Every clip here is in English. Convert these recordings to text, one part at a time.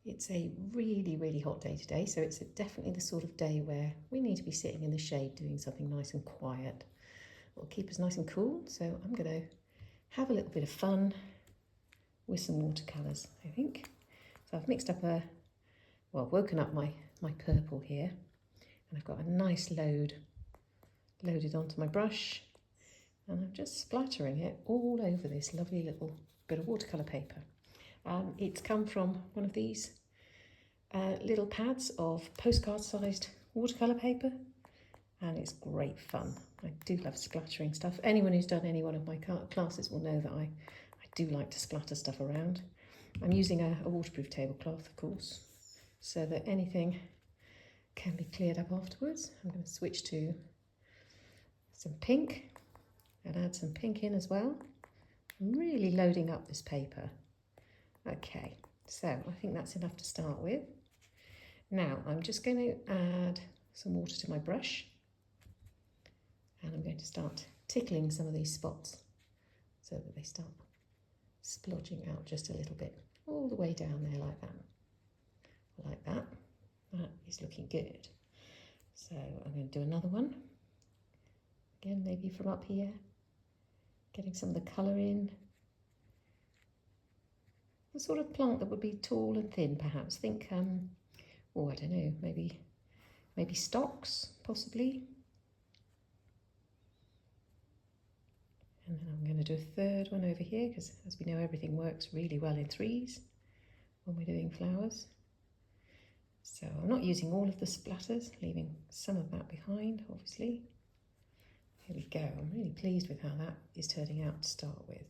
It's a really, really hot day today, so it's definitely the sort of day where we need to be sitting in the shade doing something nice and quiet. It'll keep us nice and cool, so I'm going to have a little bit of fun with some watercolours, I think. So I've mixed up woken up my purple here, and I've got a nice loaded onto my brush, and I'm just splattering it all over this lovely little bit of watercolour paper. It's come from one of these little pads of postcard-sized watercolour paper, and it's great fun. I do love splattering stuff. Anyone who's done any one of my classes will know that I do like to splatter stuff around. I'm using a waterproof tablecloth, of course, so that anything can be cleared up afterwards. I'm going to switch to some pink and add some pink in as well. I'm really loading up this paper. Okay, so I think that's enough to start with. Now I'm just going to add some water to my brush, and I'm going to start tickling some of these spots so that they start splodging out just a little bit, all the way down there like that. Like that. That is looking good. So I'm going to do another one. Again, maybe from up here, getting some of the colour in. The sort of plant that would be tall and thin, perhaps. Think, I don't know, maybe stocks, possibly. And then I'm going to do a third one over here, because as we know, everything works really well in threes when we're doing flowers. So I'm not using all of the splatters, leaving some of that behind, obviously. Here we go. I'm really pleased with how that is turning out to start with.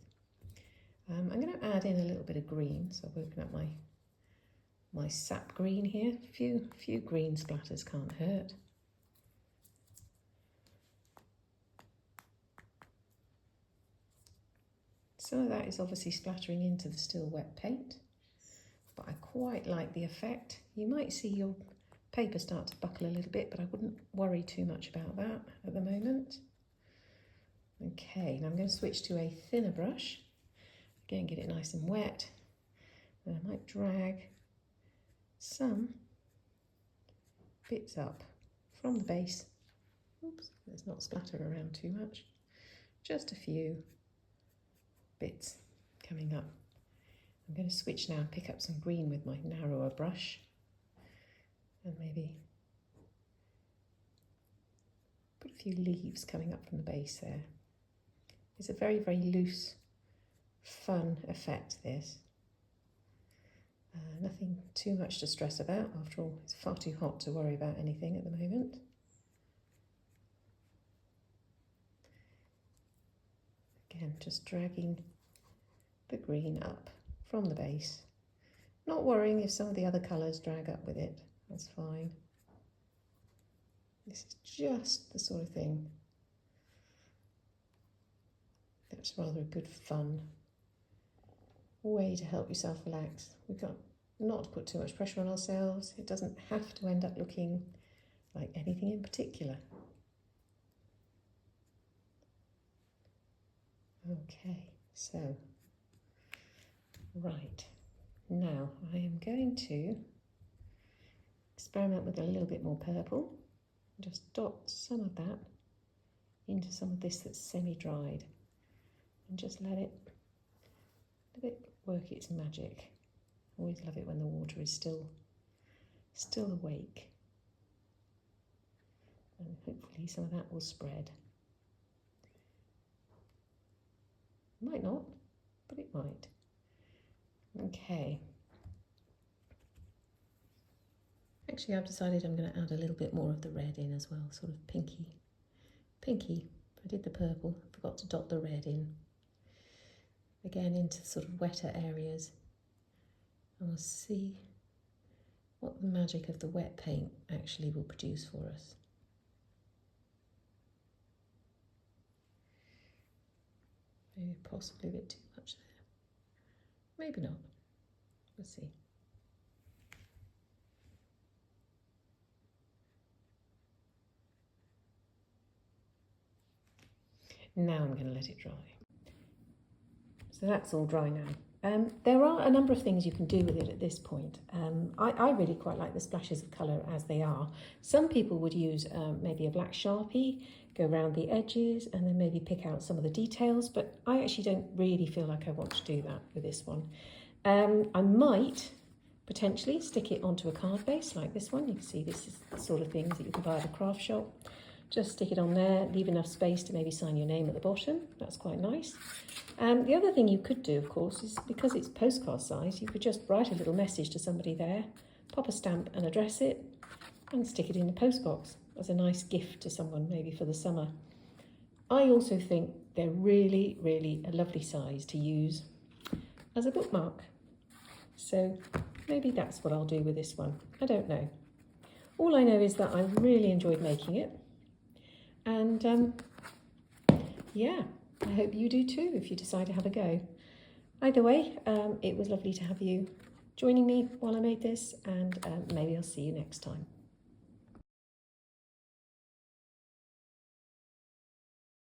I'm going to add in a little bit of green, so I've woken up my sap green here. A few green splatters can't hurt. Some of that is obviously splattering into the still wet paint, but I quite like the effect. You might see your paper start to buckle a little bit, but I wouldn't worry too much about that at the moment. Okay, now I'm going to switch to a thinner brush. Again, get it nice and wet, and I might drag some bits up from the base. Oops, let's not splatter around too much. Just a few bits coming up. I'm going to switch now and pick up some green with my narrower brush, and maybe put a few leaves coming up from the base there. It's a very, very loose, fun effect, this. Nothing too much to stress about. After all, it's far too hot to worry about anything at the moment. Again, just dragging the green up from the base. Not worrying if some of the other colours drag up with it. That's fine. This is just the sort of thing that's rather a good fun way to help yourself relax. We've got not to put too much pressure on ourselves. It doesn't have to end up looking like anything in particular. Okay, so right, now I am going to experiment with a little bit more purple. Just dot some of that into some of this that's semi-dried, and just let it work its magic. Always love it when the water is still awake, and hopefully some of that will spread. Might not, but it might. Okay. Actually, I've decided I'm going to add a little bit more of the red in as well, sort of pinky. I did the purple, forgot to dot the red in. Again, into sort of wetter areas. And we'll see what the magic of the wet paint actually will produce for us. Maybe possibly a bit too much there. Maybe not. We'll see. Now I'm going to let it dry. So that's all dry now. There are a number of things you can do with it at this point. I really quite like the splashes of colour as they are. Some people would use maybe a black Sharpie, go around the edges and then maybe pick out some of the details, but I actually don't really feel like I want to do that with this one. I might potentially stick it onto a card base like this one. You can see this is the sort of things that you can buy at a craft shop. Just stick it on there, leave enough space to maybe sign your name at the bottom. That's quite nice. The other thing you could do, of course, is because it's postcard size, you could just write a little message to somebody there, pop a stamp and address it, and stick it in the postbox as a nice gift to someone, maybe for the summer. I also think they're really, really a lovely size to use as a bookmark. So maybe that's what I'll do with this one. I don't know. All I know is that I really enjoyed making it. And yeah, I hope you do too if you decide to have a go. Either way, it was lovely to have you joining me while I made this, and maybe I'll see you next time.